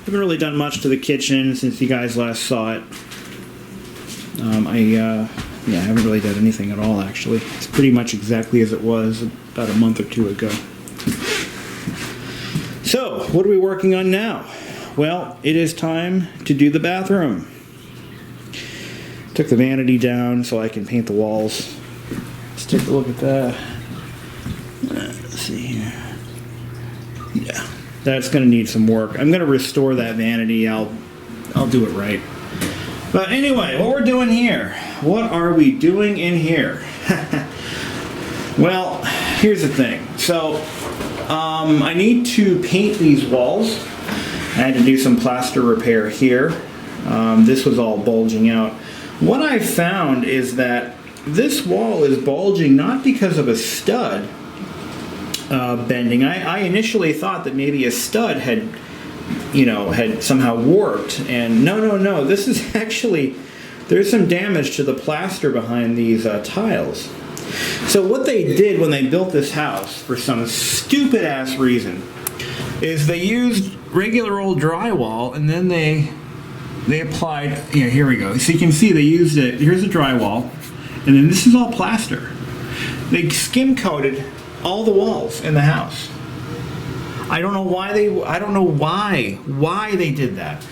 Haven't really done much to the kitchen since you guys last saw it. I haven't really done anything at all, actually. It's pretty much exactly as it was about a month or two ago. So, what are we working on now? Well, it is time to do the bathroom. Took the vanity down so I can paint the walls. Let's take a look at that. Let's see here. Yeah, that's going to need some work. I'm going to restore that vanity. I'll do it right. But anyway, what we're doing here. What are we doing in here? Well, here's the thing. So, I need to paint these walls. I had to do some plaster repair here. This was all bulging out. What I found is that this wall is bulging not because of a stud bending. I initially thought that maybe a stud had somehow warped, and no. This is actually, there's some damage to the plaster behind these tiles. So what they did when they built this house, for some stupid ass reason, is they used regular old drywall, and then they applied, here we go. So you can see they used it, here's the drywall, and then this is all plaster. They skim coated all the walls in the house. I don't know why they did that.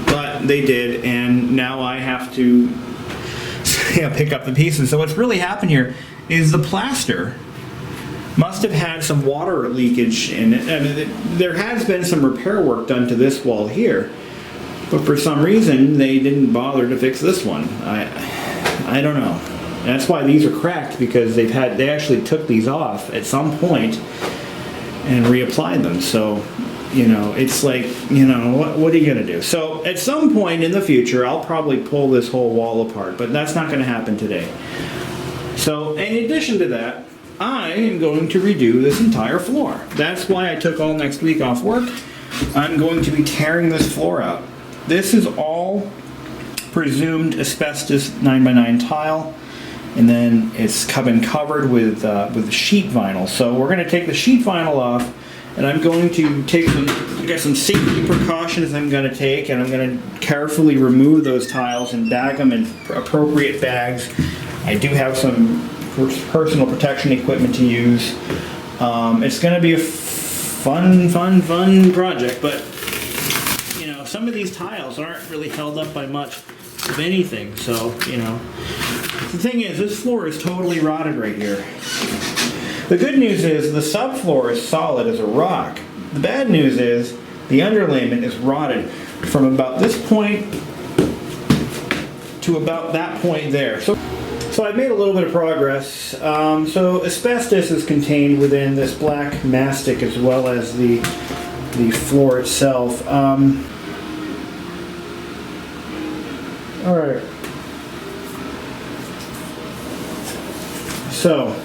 But they did, and now I have to pick up the pieces. So what's really happened here is the plaster must have had some water leakage in it. I mean, there has been some repair work done to this wall here, but for some reason they didn't bother to fix this one. I don't know. That's why these are cracked, because they actually took these off at some point and reapplied them. So, it's like, what are you gonna do? So at some point in the future, I'll probably pull this whole wall apart, but that's not gonna happen today. So in addition to that, I am going to redo this entire floor. That's why I took all next week off work. I'm going to be tearing this floor out. This is all presumed asbestos 9x9 tile, and then it's been covered with sheet vinyl. So we're going to take the sheet vinyl off, and I'm going to take some safety precautions I'm going to take, and I'm going to carefully remove those tiles and bag them in appropriate bags. I do have some personal protection equipment to use. It's going to be a fun project, but some of these tiles aren't really held up by much of anything. So the thing is, this floor is totally rotted right here. The good news is the subfloor is solid as a rock. The bad news is the underlayment is rotted from about this point to about that point there. So I've made a little bit of progress. So asbestos is contained within this black mastic as well as the floor itself. All right. So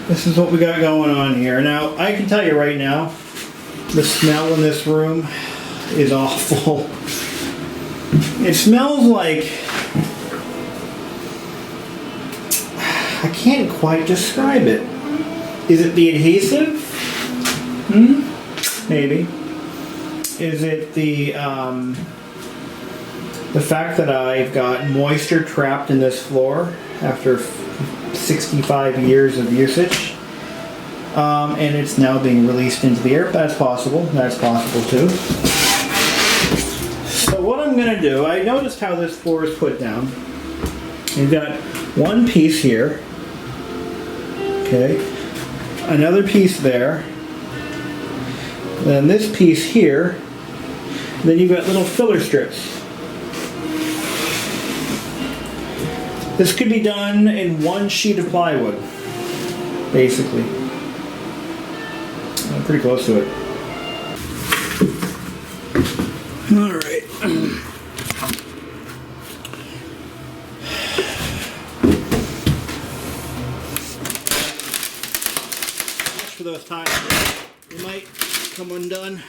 this is what we got going on here. Now I can tell you right now, the smell in this room is awful. It smells like, I can't quite describe it. Is it the adhesive? Maybe. Is it the fact that I've got moisture trapped in this floor after 65 years of usage, and it's now being released into the air? That's possible. That's possible too. So what I'm going to do, I noticed how this floor is put down. You've got one piece here. Okay, another piece there, then this piece here, then you've got little filler strips. This could be done in one sheet of plywood, basically. I'm pretty close to it. All right. For those tiles, they might come undone,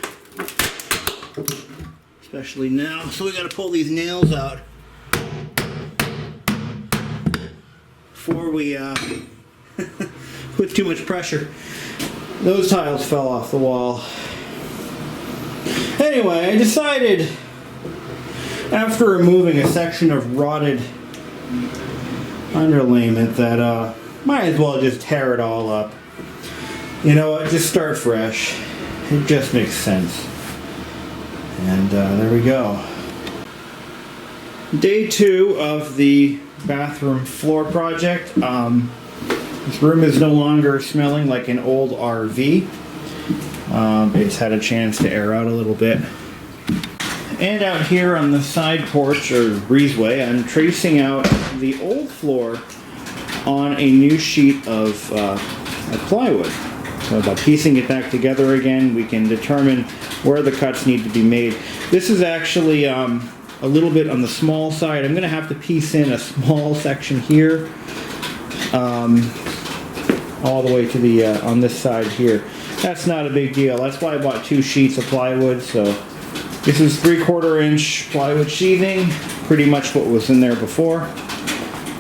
especially now. So we got to pull these nails out before we put too much pressure. Those tiles fell off the wall. Anyway, I decided, after removing a section of rotted underlayment, that might as well just tear it all up. You know what, just start fresh. It just makes sense. And there we go. Day 2 of the bathroom floor project. This room is no longer smelling like an old RV. It's had a chance to air out a little bit. And out here on the side porch or breezeway, I'm tracing out the old floor on a new sheet of plywood. So by piecing it back together again, we can determine where the cuts need to be made. This is actually a little bit on the small side. I'm going to have to piece in a small section here, all the way to the on this side here. That's not a big deal. That's why I bought 2 sheets of plywood. So this is 3/4 inch plywood sheathing, pretty much what was in there before.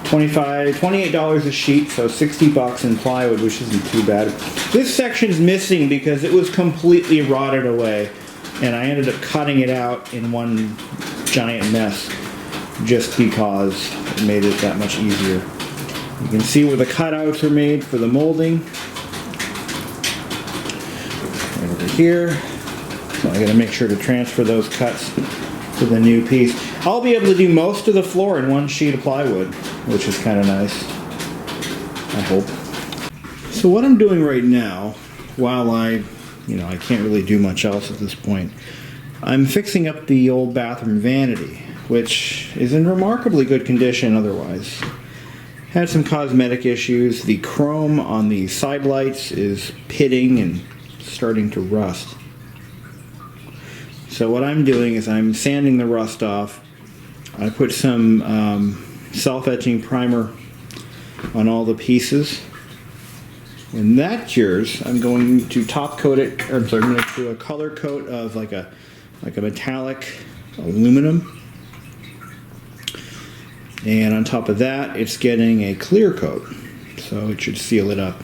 $28 a sheet, so 60 bucks in plywood, which isn't too bad. This section's missing because it was completely rotted away, and I ended up cutting it out in one giant mess just because it made it that much easier. You can see where the cutouts are made for the molding. Right over here. So I gotta make sure to transfer those cuts to the new piece. I'll be able to do most of the floor in one sheet of plywood, which is kind of nice, I hope. So what I'm doing right now, while I can't really do much else at this point, I'm fixing up the old bathroom vanity, which is in remarkably good condition otherwise. Had some cosmetic issues. The chrome on the side lights is pitting and starting to rust. So what I'm doing is I'm sanding the rust off. I put some self-etching primer on all the pieces. When that cures, I'm going to top coat it, or I'm sorry, I'm going to do a color coat of like a metallic aluminum. And on top of that, it's getting a clear coat, so it should seal it up.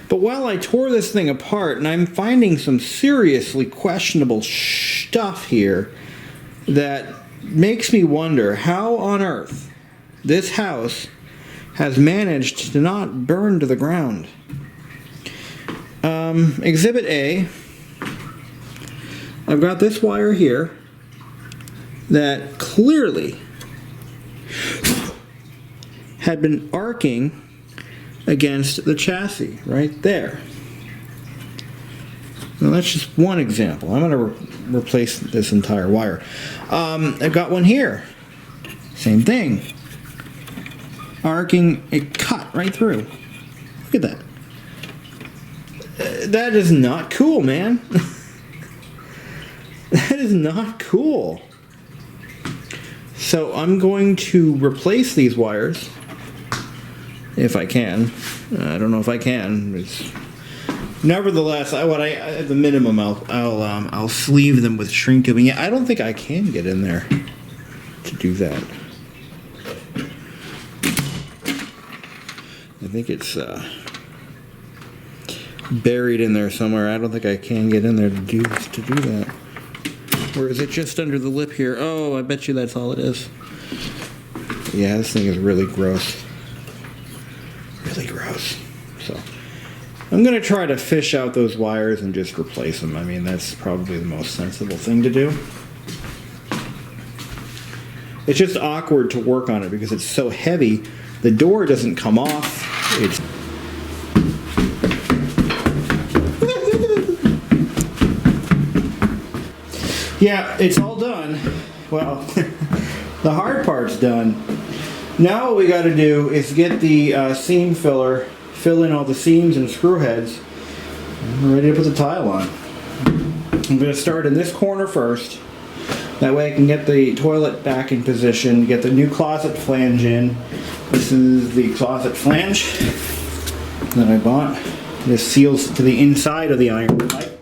But while I tore this thing apart, and I'm finding some seriously questionable stuff here that makes me wonder how on earth this house has managed to not burn to the ground. Exhibit A, I've got this wire here that clearly had been arcing against the chassis right there. Now that's just one example. I'm going to replace this entire wire. I've got one here. Same thing. Arcing, it cut right through. Look at that. That is not cool, man. That is not cool. So I'm going to replace these wires if I can. I don't know if I can. Nevertheless, at the minimum, I'll sleeve them with shrink tubing. Yeah, I don't think I can get in there to do that. I think it's buried in there somewhere. I don't think I can get in there to do that. Or is it just under the lip here? Oh, I bet you that's all it is. Yeah, this thing is really gross. Really gross. So I'm going to try to fish out those wires and just replace them. I mean, that's probably the most sensible thing to do. It's just awkward to work on it because it's so heavy. The door doesn't come off. It's yeah, it's all done. Well, the hard part's done. Now what we got to do is get the seam filler, fill in all the seams and screw heads, and we're ready to put the tile on. I'm going to start in this corner first. That way I can get the toilet back in position, get the new closet flange in. This is the closet flange that I bought. This seals to the inside of the iron pipe.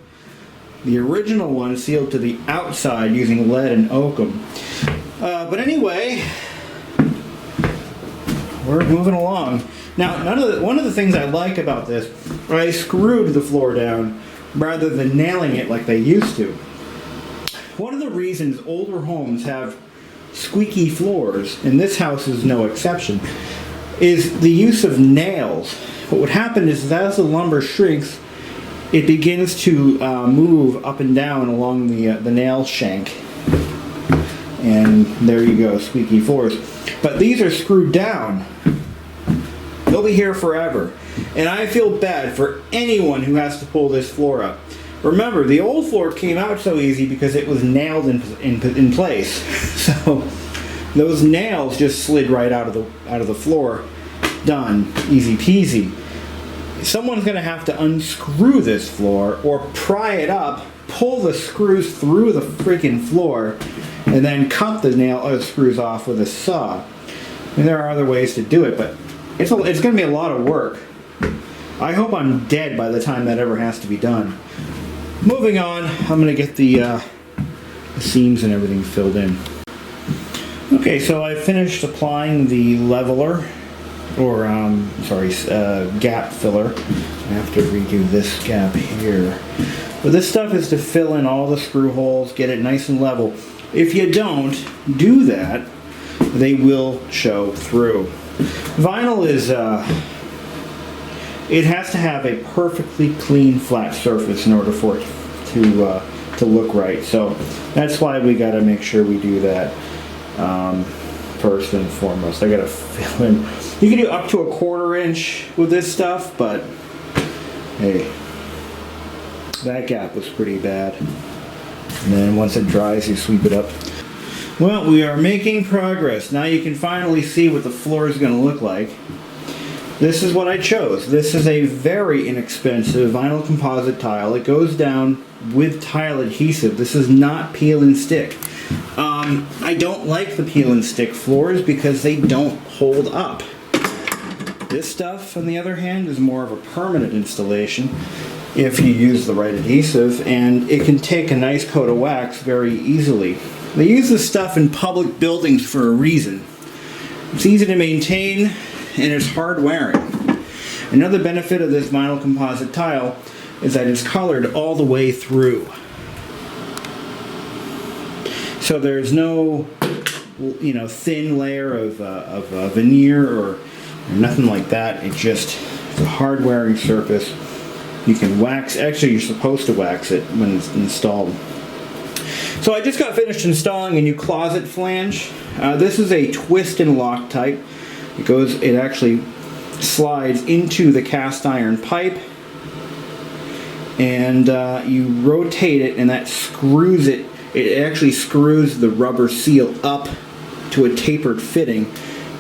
The original one sealed to the outside using lead and oakum. But anyway, we're moving along. Now, one of the things I like about this, I screwed the floor down rather than nailing it like they used to. One of the reasons older homes have squeaky floors, and this house is no exception, is the use of nails. What would happen is as the lumber shrinks, it begins to move up and down along the nail shank. And there you go, squeaky floors. But these are screwed down. They'll be here forever. And I feel bad for anyone who has to pull this floor up. Remember, the old floor came out so easy because it was nailed in place. So those nails just slid right out of the floor. Done. Easy peasy. Someone's going to have to unscrew this floor or pry it up, pull the screws through the freaking floor, and then cut the screws off with a saw. And there are other ways to do it, but it's going to be a lot of work. I hope I'm dead by the time that ever has to be done. Moving on, I'm going to get the seams and everything filled in. Okay, so I finished applying the leveler, or gap filler. I have to redo this gap here. But this stuff is to fill in all the screw holes, get it nice and level. If you don't do that, they will show through. Vinyl is, it has to have a perfectly clean flat surface in order for it to look right. So that's why we got to make sure we do that first and foremost. I got to fill in. You can do up to 1/4 inch with this stuff, but hey, that gap was pretty bad. And then once it dries, you sweep it up. Well, we are making progress. Now you can finally see what the floor is going to look like. This is what I chose. This is a very inexpensive vinyl composite tile. It goes down with tile adhesive. This is not peel and stick. I don't like the peel and stick floors because they don't hold up. This stuff, on the other hand, is more of a permanent installation if you use the right adhesive, and it can take a nice coat of wax very easily. They use this stuff in public buildings for a reason. It's easy to maintain and it's hard wearing. Another benefit of this vinyl composite tile is that it's colored all the way through. So there's no, thin layer of veneer or nothing like that. It's a hard wearing surface. You can wax, actually you're supposed to wax it when it's installed. So I just got finished installing a new closet flange. This is a twist and lock type. It actually slides into the cast iron pipe, and you rotate it, and that screws it. It actually screws the rubber seal up to a tapered fitting,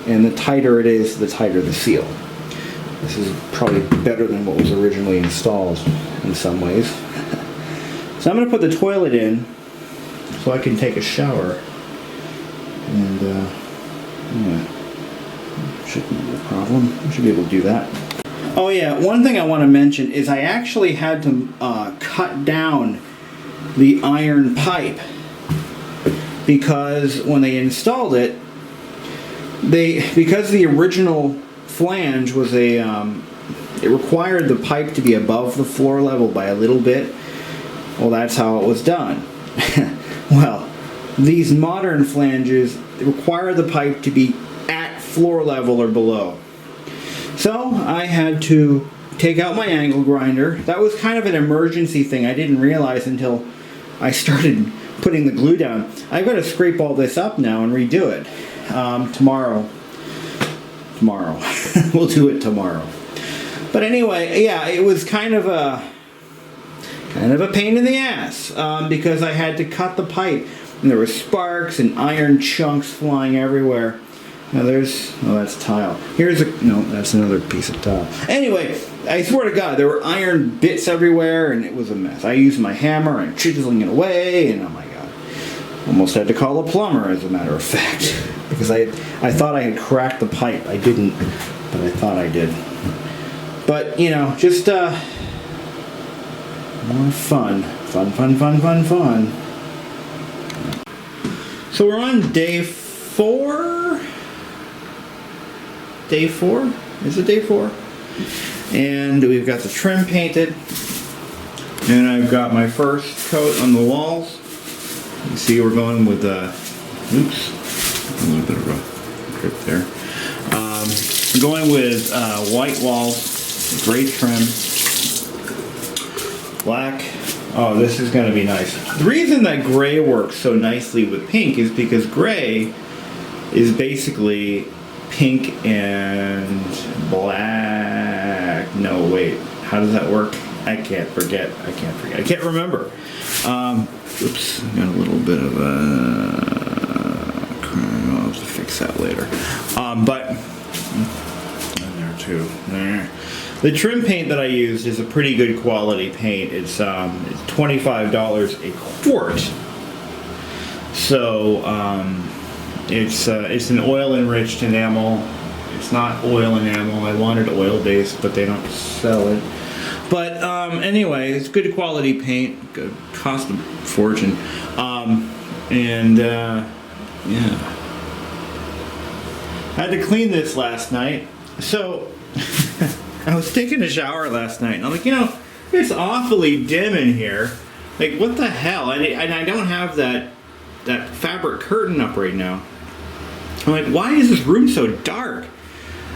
and the tighter it is, the tighter the seal. This is probably better than what was originally installed in some ways. So I'm going to put the toilet in so I can take a shower, and shouldn't be a problem. I should be able to do that. Oh yeah, one thing I want to mention is I actually had to cut down the iron pipe because when they installed it, because the original flange was it required the pipe to be above the floor level by a little bit. Well, that's how it was done. Well, these modern flanges require the pipe to be at floor level or below. So I had to take out my angle grinder. That was kind of an emergency thing. I didn't realize until I started putting the glue down. I've got to scrape all this up now and redo it tomorrow. We'll do it tomorrow. But anyway, yeah, it was kind of a pain in the ass because I had to cut the pipe, and there were sparks and iron chunks flying everywhere. Now that's tile. That's another piece of tile. Anyway, I swear to God, there were iron bits everywhere, and it was a mess. I used my hammer and chiseling it away, and oh my God, almost had to call a plumber, as a matter of fact, because I thought I had cracked the pipe. I didn't, but I thought I did. But just more fun. So we're on day 4. Day 4? Is it day 4? And we've got the trim painted. And I've got my first coat on the walls. You see, we're going with oops, a little bit of a drip there. We're going with white walls, gray trim, black. Oh, this is going to be nice. The reason that gray works so nicely with pink is because gray is basically pink and black. No, wait. How does that work? I can't remember. Oops, I got a little bit of I'll have to fix that later. But and there too. There. The trim paint that I used is a pretty good quality paint. It's $25 a quart. So it's an oil enriched enamel. It's not oil enamel. I wanted oil based, but they don't sell it. But anyway, it's good quality paint. Good, cost a fortune. Yeah. I had to clean this last night. So I was taking a shower last night, and I'm like, it's awfully dim in here. Like, what the hell? And I don't have that fabric curtain up right now. I'm like, why is this room so dark?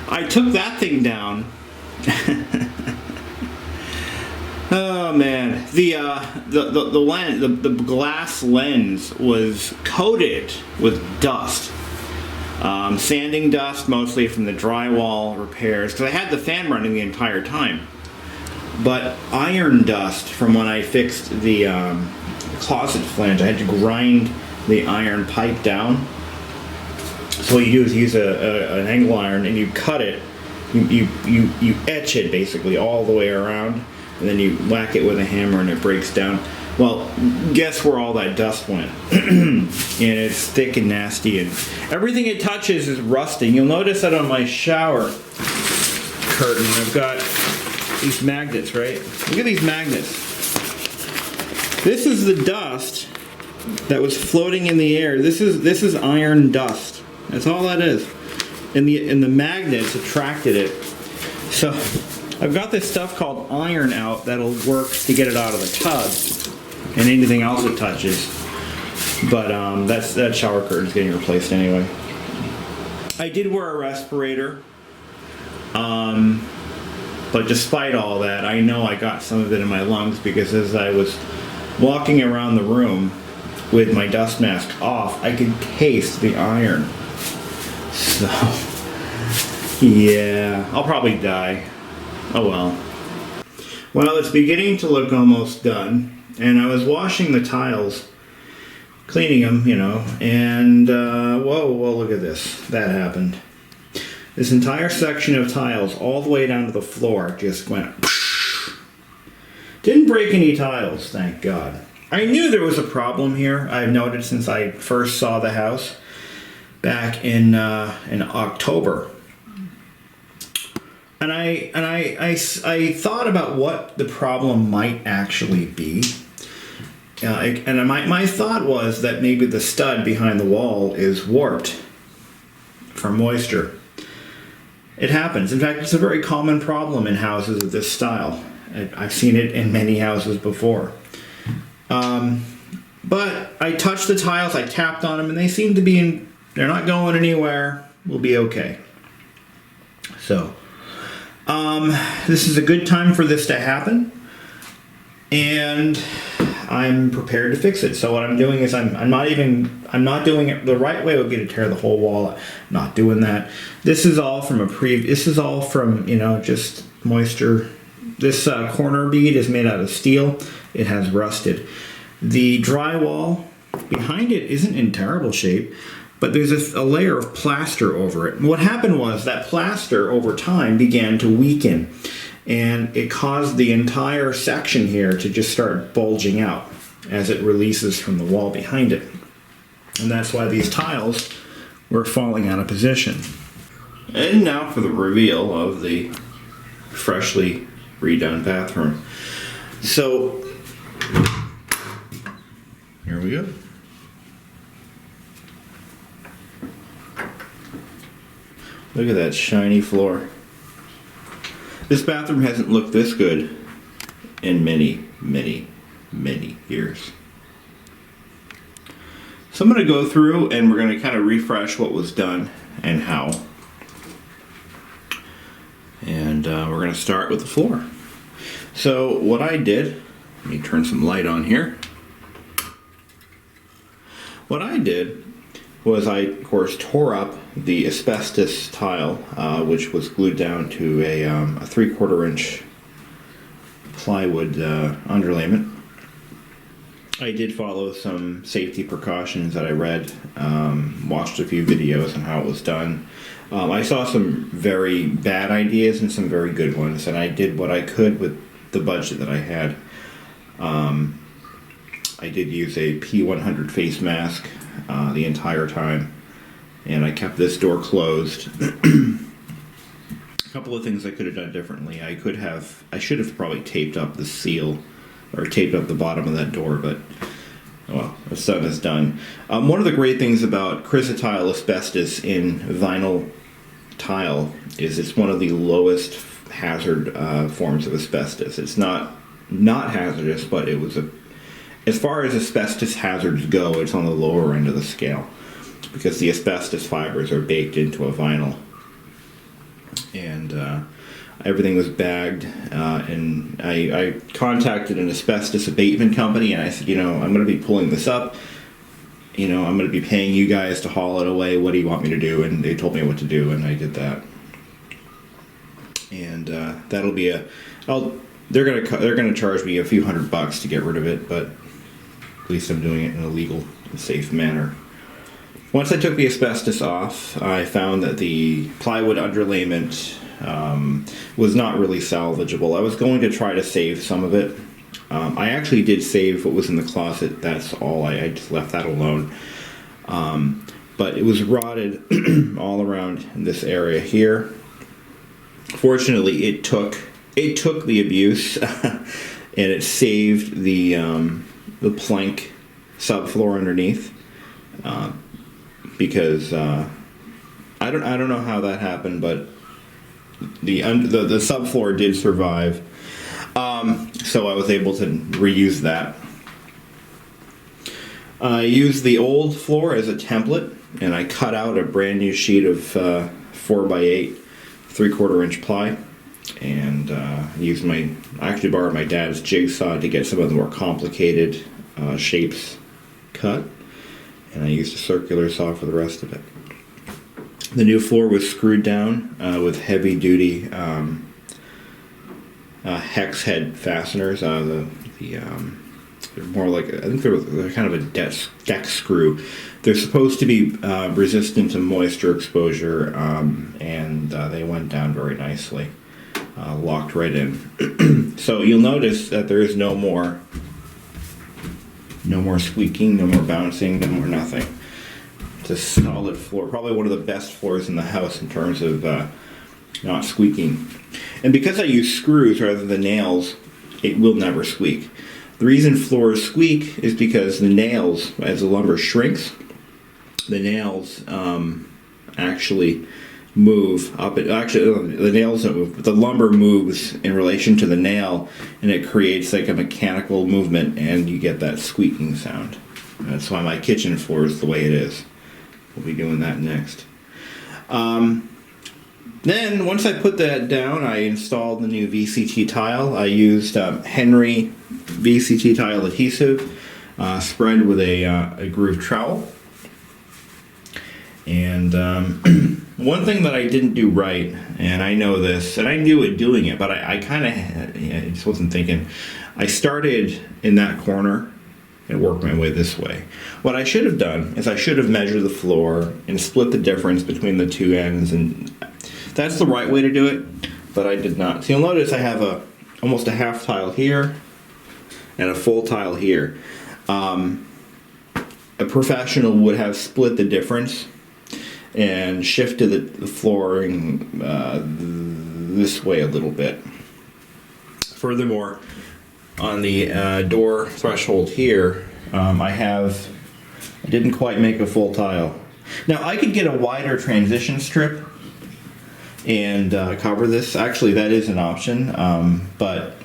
I took that thing down. Oh man, the glass lens was coated with dust. Sanding dust, mostly from the drywall repairs, because I had the fan running the entire time. But iron dust from when I fixed the closet flange. I had to grind the iron pipe down. So what you do is use an angle iron and you cut it. You etch it basically all the way around, and then you whack it with a hammer and it breaks down. Well, guess where all that dust went? And it's thick and nasty, and everything it touches is rusting. You'll notice that on my shower curtain, I've got these magnets, right? Look at these magnets. This is the dust that was floating in the air. This is iron dust. That's all that is. And the magnets attracted it. So I've got this stuff called iron out that'll work to get it out of the tub and anything else it touches. But that shower curtain's getting replaced anyway. I did wear a respirator. But despite all that, I know I got some of it in my lungs because as I was walking around the room with my dust mask off, I could taste the iron. So, yeah, I'll probably die. Oh well. Well, it's beginning to look almost done. And I was washing the tiles, cleaning them, and whoa, look at this. That happened. This entire section of tiles, all the way down to the floor, just went. Didn't break any tiles, thank God. I knew there was a problem here. I've noted since I first saw the house back in October. And I thought about what the problem might actually be. And my thought was that maybe the stud behind the wall is warped from moisture. It happens. In fact, it's a very common problem in houses of this style. I've seen it in many houses before. But I touched the tiles, I tapped on them, and they seem to be they're not going anywhere. We'll be okay. So, this is a good time for this to happen. And I'm prepared to fix it. So what I'm doing is I'm not doing it the right way. Would be to tear the whole wall. I'm not doing that. This is all from just moisture. This corner bead is made out of steel. It has rusted. The drywall behind it isn't in terrible shape, but there's a layer of plaster over it. And what happened was that plaster over time began to weaken. And it caused the entire section here to just start bulging out as it releases from the wall behind it. And that's why these tiles were falling out of position. And now for the reveal of the freshly redone bathroom. So, here we go. Look at that shiny floor. This bathroom hasn't looked this good in many, many, many years. So I'm going to go through and we're going to kind of refresh what was done and how. And we're going to start with the floor. So what I did, let me turn some light on here. What I did was I, of course, tore up the asbestos tile, which was glued down to a 3/4 inch plywood underlayment. I did follow some safety precautions that I read, watched a few videos on how it was done. I saw some very bad ideas and some very good ones, and I did what I could with the budget that I had. I did use a P100 face mask the entire time, and I kept this door closed. A couple of things I could have done differently. I should have probably taped up the seal, or taped up the bottom of that door, but well, what's done is done. One of the great things about Vct Tile asbestos in vinyl tile is it's one of the lowest hazard forms of asbestos. It's not hazardous, but it was as far as asbestos hazards go, it's on the lower end of the scale because the asbestos fibers are baked into a vinyl. And everything was bagged, and I contacted an asbestos abatement company, and I said, I'm going to be pulling this up. I'm going to be paying you guys to haul it away. What do you want me to do? And they told me what to do, and I did that. And that'll be they're going to charge me a few $100 to get rid of it, but at least I'm doing it in a legal and safe manner. Once I took the asbestos off, I found that the plywood underlayment was not really salvageable. I was going to try to save some of it. I actually did save what was in the closet. That's all. I just left that alone. But it was rotted all around this area here. Fortunately, it took the abuse, and it saved the plank subfloor underneath. Because I don't know how that happened, but the subfloor did survive, so I was able to reuse that. I used the old floor as a template, and I cut out a brand new sheet of 4x8 3/4 inch ply, and I actually borrowed my dad's jigsaw to get some of the more complicated shapes cut. And I used a circular saw for the rest of it. The new floor was screwed down with heavy-duty hex head fasteners. They're more like, I think they're kind of a deck screw. They're supposed to be resistant to moisture exposure, and they went down very nicely, locked right in. So you'll notice that there is no more squeaking, no more bouncing, no more nothing. It's a solid floor, probably one of the best floors in the house in terms of not squeaking. And because I use screws rather than nails, it will never squeak. The reason floors squeak is because the nails, as the lumber shrinks, the nails actually move up. The nails don't move, but the lumber moves in relation to the nail, and it creates like a mechanical movement, and you get that squeaking sound. That's why my kitchen floor is the way it is. We'll be doing that next. Then once I put that down, I installed the new VCT tile. I used Henry Vct Tile Adhesive, spread with a groove trowel. And one thing that I didn't do right, and I know this, and I knew it doing it, but I kind of just wasn't thinking. I started in that corner and worked my way this way. What I should have done is I should have measured the floor and split the difference between the two ends, and that's the right way to do it, but I did not. So you'll notice I have almost a half tile here and a full tile here. A professional would have split the difference and shifted the flooring this way a little bit. Furthermore, on the door threshold here, I didn't quite make a full tile. Now I could get a wider transition strip and cover this. Actually, that is an option, but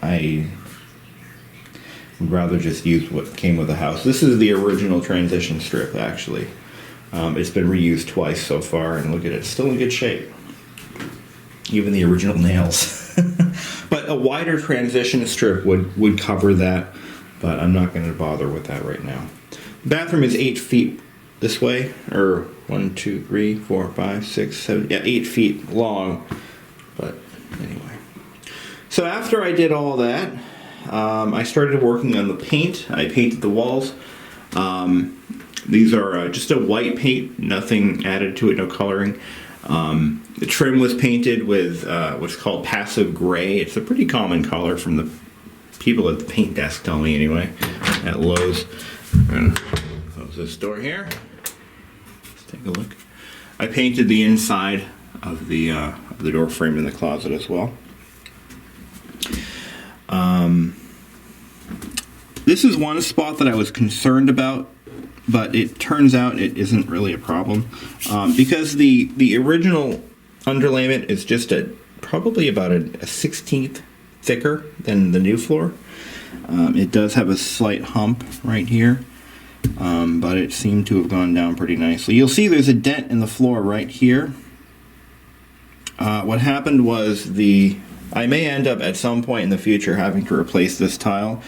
I'd rather just use what came with the house. This is the original transition strip, actually. It's been reused twice so far, and look at it, it's still in good shape. Even the original nails. But a wider transition strip would cover that, but I'm not going to bother with that right now. The bathroom is 8 feet this way, or 1, 2, 3, 4, 5, 6, 7, yeah, 8 feet long. But anyway. So after I did all that, I started working on the paint. I painted the walls. These are just a white paint, nothing added to it, no coloring. The trim was painted with what's called passive gray. It's a pretty common color from the people at the paint desk, tell me anyway, at Lowe's. I'm gonna close this door here. Let's take a look. I painted the inside of the door frame in the closet as well. This is one spot that I was concerned about, but it turns out it isn't really a problem, because the original underlayment is just probably about a 1/16 thicker than the new floor. It does have a slight hump right here, but it seemed to have gone down pretty nicely. You'll see there's a dent in the floor right here. What happened was I may end up at some point in the future having to replace this tile.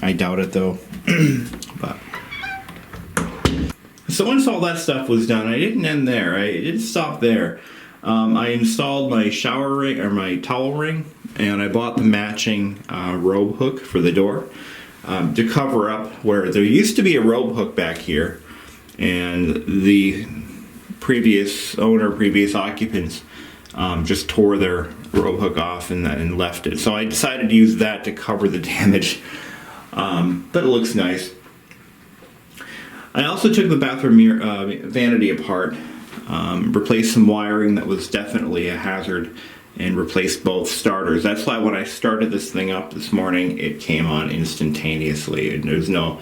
I doubt it though. But so once all that stuff was done, I didn't end there. I didn't stop there. I installed my shower ring, or my towel ring, and I bought the matching robe hook for the door to cover up where there used to be a robe hook back here, and the previous owner, previous occupants just tore their robe hook off and left it. So I decided to use that to cover the damage, but it looks nice. I also took the bathroom vanity apart, replaced some wiring that was definitely a hazard, and replaced both starters. That's why when I started this thing up this morning, it came on instantaneously, and there's no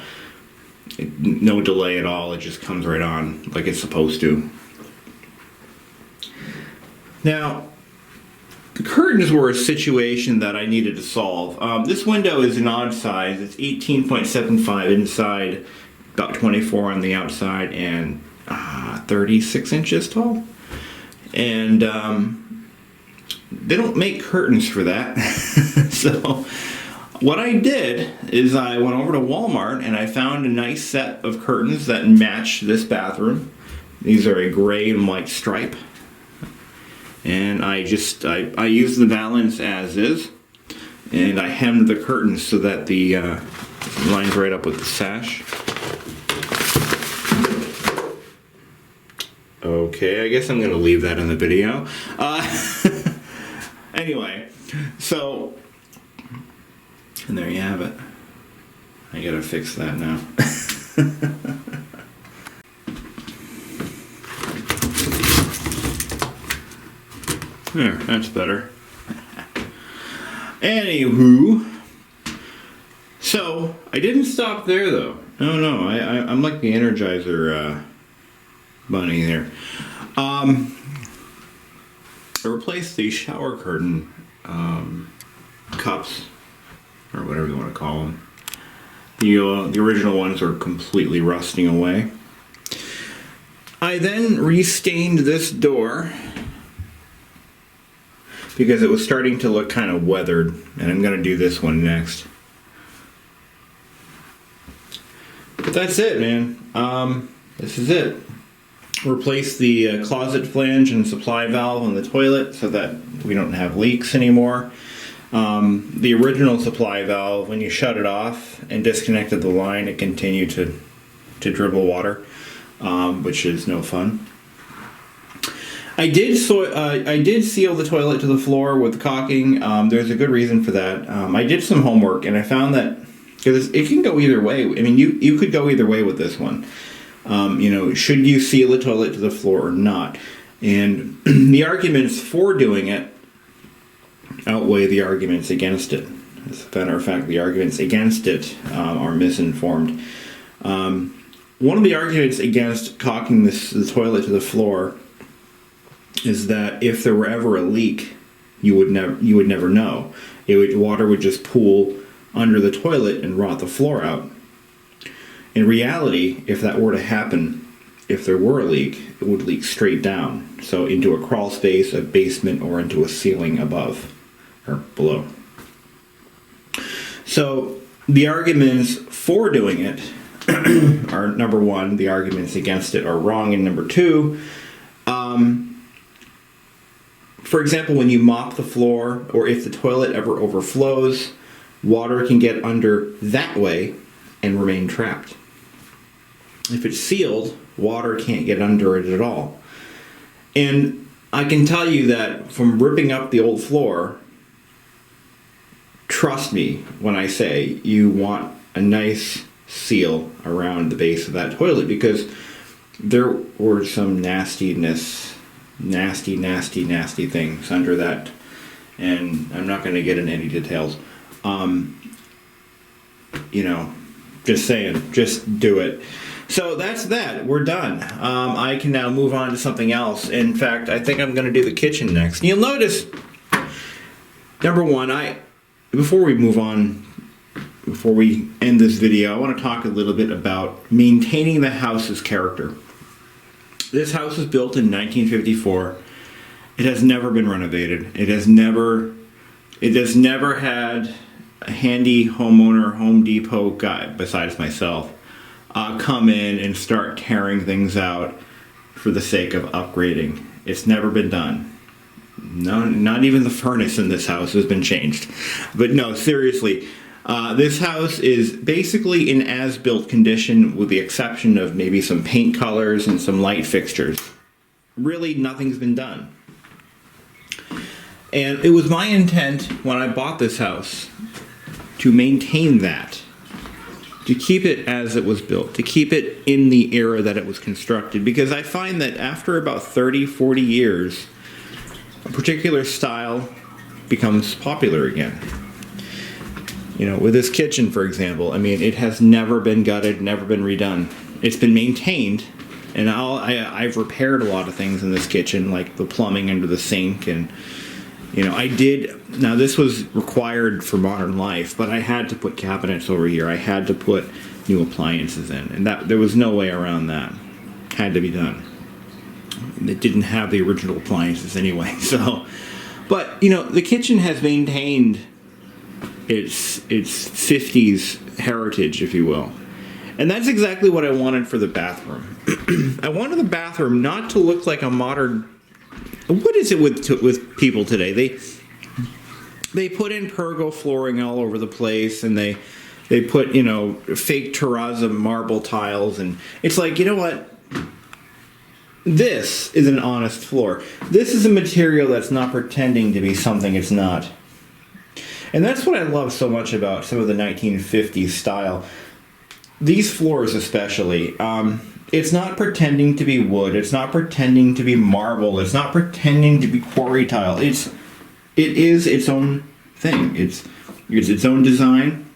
delay at all. It just comes right on like it's supposed to. Now, the curtains were a situation that I needed to solve. This window is an odd size. It's 18.75 inside, about 24 on the outside, and 36 inches tall. And they don't make curtains for that. So what I did is I went over to Walmart and I found a nice set of curtains that match this bathroom. These are a gray and white stripe. And I used the valance as is, and I hemmed the curtains so that the lines right up with the sash. Okay, I guess I'm going to leave that in the video. Anyway, so, and there you have it. I gotta fix that now. There, that's better. Anywho, so I didn't stop there though. No, I'm like the Energizer bunny there. I replaced the shower curtain cups, or whatever you want to call them. The original ones are completely rusting away. I then restained this door because it was starting to look kind of weathered, and I'm going to do this one next. But that's it, man. This is it. Replace the closet flange and supply valve on the toilet so that we don't have leaks anymore. The original supply valve, when you shut it off and disconnected the line, it continued to dribble water, which is no fun. I did seal the toilet to the floor with caulking. There's a good reason for that. I did some homework and I found that, because it can go either way. I mean, you could go either way with this one. Should you seal the toilet to the floor or not? And the arguments for doing it outweigh the arguments against it. As a matter of fact, the arguments against it are misinformed. One of the arguments against caulking the toilet to the floor is that if there were ever a leak, you would never know. Water would just pool under the toilet and rot the floor out. In reality, if that were to happen, if there were a leak, it would leak straight down. So into a crawl space, a basement, or into a ceiling above or below. So the arguments for doing it are, number one, the arguments against it are wrong, and number two, for example, when you mop the floor, or if the toilet ever overflows, water can get under that way and remain trapped. If it's sealed, water can't get under it at all. And I can tell you that from ripping up the old floor, trust me when I say you want a nice seal around the base of that toilet, because there were some nasty things under that, and I'm not going to get into any details. Just saying, just do it. So that's that. We're done. I can now move on to something else. In fact, I think I'm going to do the kitchen next. You'll notice, number one, before we move on, before we end this video, I want to talk a little bit about maintaining the house's character. This house was built in 1954. It has never been renovated. It has never had a handy homeowner, Home Depot guy, besides myself, come in and start tearing things out for the sake of upgrading. It's never been done. No, not even the furnace in this house has been changed. But no, seriously, this house is basically in as-built condition, with the exception of maybe some paint colors and some light fixtures. Really, nothing's been done. And it was my intent when I bought this house to maintain that, to keep it as it was built, to keep it in the era that it was constructed, because I find that after about 30, 40 years, a particular style becomes popular again. With this kitchen, for example, it has never been gutted, never been redone. It's been maintained, and I've repaired a lot of things in this kitchen, like the plumbing under the sink, and now this was required for modern life, but I had to put cabinets over here. I had to put new appliances in, and there was no way around that. Had to be done. It didn't have the original appliances anyway, so. But, the kitchen has maintained its 50s heritage, if you will. And that's exactly what I wanted for the bathroom. I wanted the bathroom not to look like a modern... What is it with people today? They put in pergo flooring all over the place, and they put, fake terrazzo marble tiles, and it's like, you know what? This is an honest floor. This is a material that's not pretending to be something it's not. And that's what I love so much about some of the 1950s style. These floors especially, it's not pretending to be wood, it's not pretending to be marble, it's not pretending to be quarry tile. It is its own thing. It's its own design,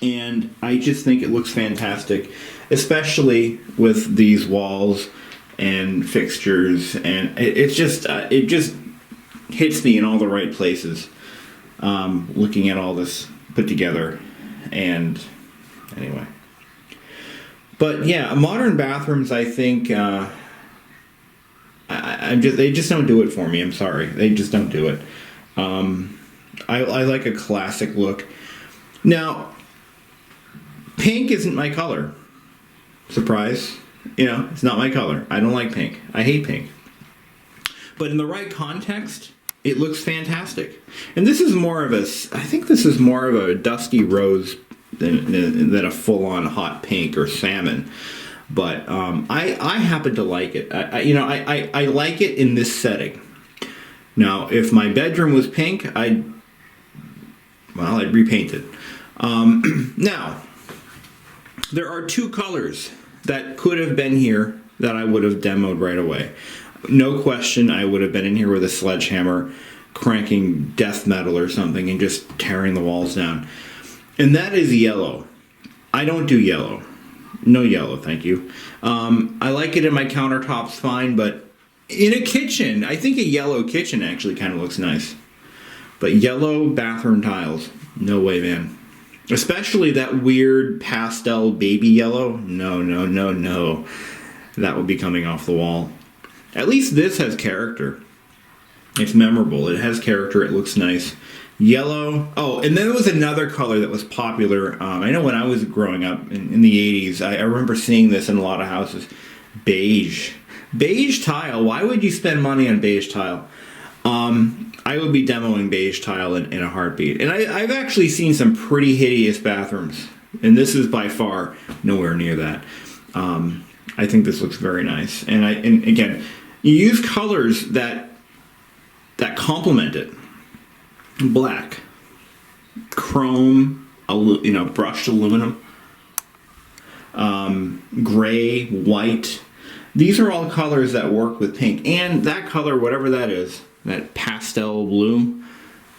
and I just think it looks fantastic, especially with these walls and fixtures, and it just hits me in all the right places. Looking at all this put together, and anyway. But yeah, modern bathrooms, I think, they just don't do it for me. I'm sorry, they just don't do it. I like a classic look. Now, pink isn't my color. Surprise. It's not my color. I don't like pink. I hate pink. But in the right context, it looks fantastic. And this is more of a dusty rose than a full-on hot pink or salmon. But I happen to like it. I like it in this setting. Now, if my bedroom was pink, I'd repaint it. Now, there are two colors that could have been here that I would have demoed right away. No question, I would have been in here with a sledgehammer, cranking death metal or something, and just tearing the walls down. And that is yellow. I don't do yellow. No yellow, thank you. I like it in my countertops fine, but in a kitchen, I think a yellow kitchen actually kind of looks nice. But yellow bathroom tiles, no way, man. Especially that weird pastel baby yellow. No, no, no, no. That would be coming off the wall. At least this has character. It's memorable. It has character. It looks nice. Yellow. Oh, and then there was another color that was popular. I know when I was growing up in the 80s, I remember seeing this in a lot of houses. Beige. Beige tile. Why would you spend money on beige tile? I would be demoing beige tile in a heartbeat. And I've actually seen some pretty hideous bathrooms. And this is by far nowhere near that. I think this looks very nice. And again, you use colors that complement it. Black, chrome, brushed aluminum, gray, white. These are all colors that work with pink. And that color, whatever that is, that pastel blue,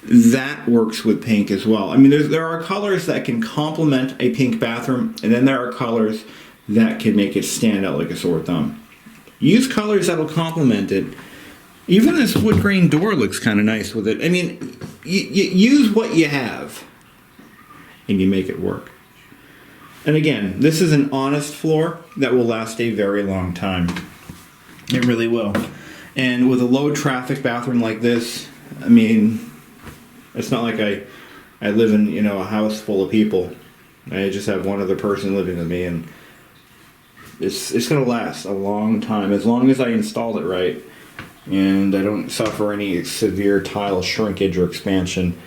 that works with pink as well. I mean, there are colors that can complement a pink bathroom, and then there are colors that can make it stand out like a sore thumb. Use colors that'll complement it. Even this wood grain door looks kind of nice with it. I mean, you use what you have, and you make it work. And again, this is an honest floor that will last a very long time. It really will. And with a low traffic bathroom like this, I mean, it's not like I live in, a house full of people. I just have one other person living with me, and it's going to last a long time, as long as I installed it right. And I don't suffer any severe tile shrinkage or expansion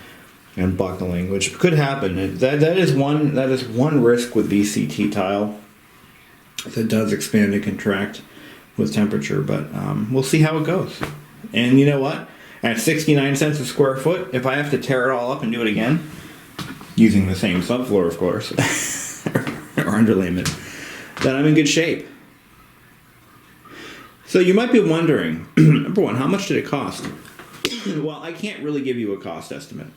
and buckling, which could happen. That is one risk with VCT tile. It does expand and contract with temperature, but we'll see how it goes. And you know what? At 69 cents a square foot, if I have to tear it all up and do it again, using the same subfloor, of course, or underlayment, then I'm in good shape. So you might be wondering, number one, how much did it cost? Well, I can't really give you a cost estimate.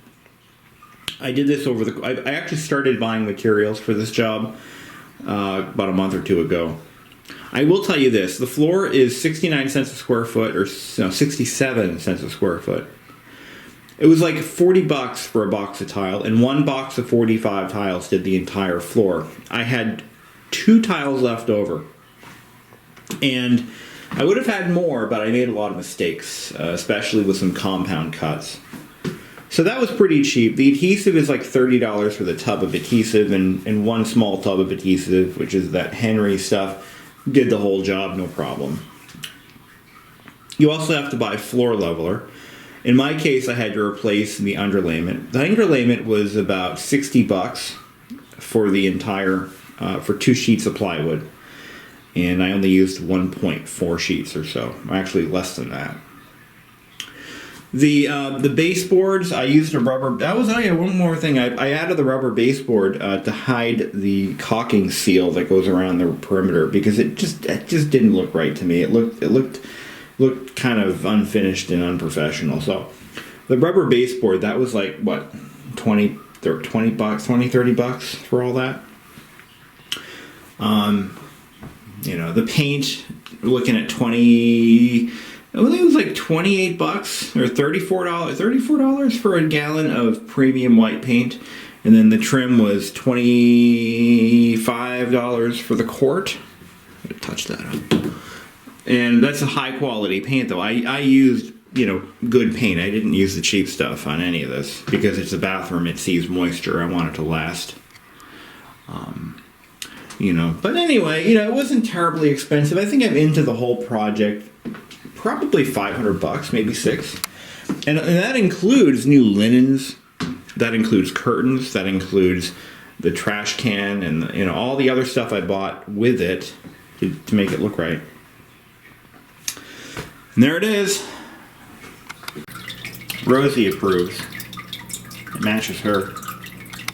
I did this I actually started buying materials for this job about a month or two ago. I will tell you this, the floor is 69 cents a square foot, or 67 cents a square foot. It was like $40 for a box of tile, and one box of 45 tiles did the entire floor. I had 2 tiles left over. And I would have had more, but I made a lot of mistakes, especially with some compound cuts. So that was pretty cheap. The adhesive is like $30 for the tub of adhesive, and one small tub of adhesive, which is that Henry stuff, did the whole job, no problem. You also have to buy floor leveler. In my case, I had to replace the underlayment. The underlayment was about $60 for the entire, for 2 sheets of plywood. And I only used 1.4 sheets or so. Actually, less than that. The baseboards, I used a rubber. That was one more thing. I added the rubber baseboard to hide the caulking seal that goes around the perimeter, because it just didn't look right to me. It looked kind of unfinished and unprofessional. So the rubber baseboard, that was like what, $20 30 bucks for all that. The paint, we're looking at I think it was like $28 or $34 for a gallon of premium white paint. And then the trim was $25 for the quart. Touch that up. And that's a high quality paint though. I used, good paint. I didn't use the cheap stuff on any of this because it's a bathroom. It sees moisture. I want it to last. But anyway, it wasn't terribly expensive. I think I'm into the whole project. Probably $500, maybe $600. And that includes new linens. That includes curtains. That includes the trash can and all the other stuff I bought with it to make it look right. And there it is. Rosie approves. It matches her.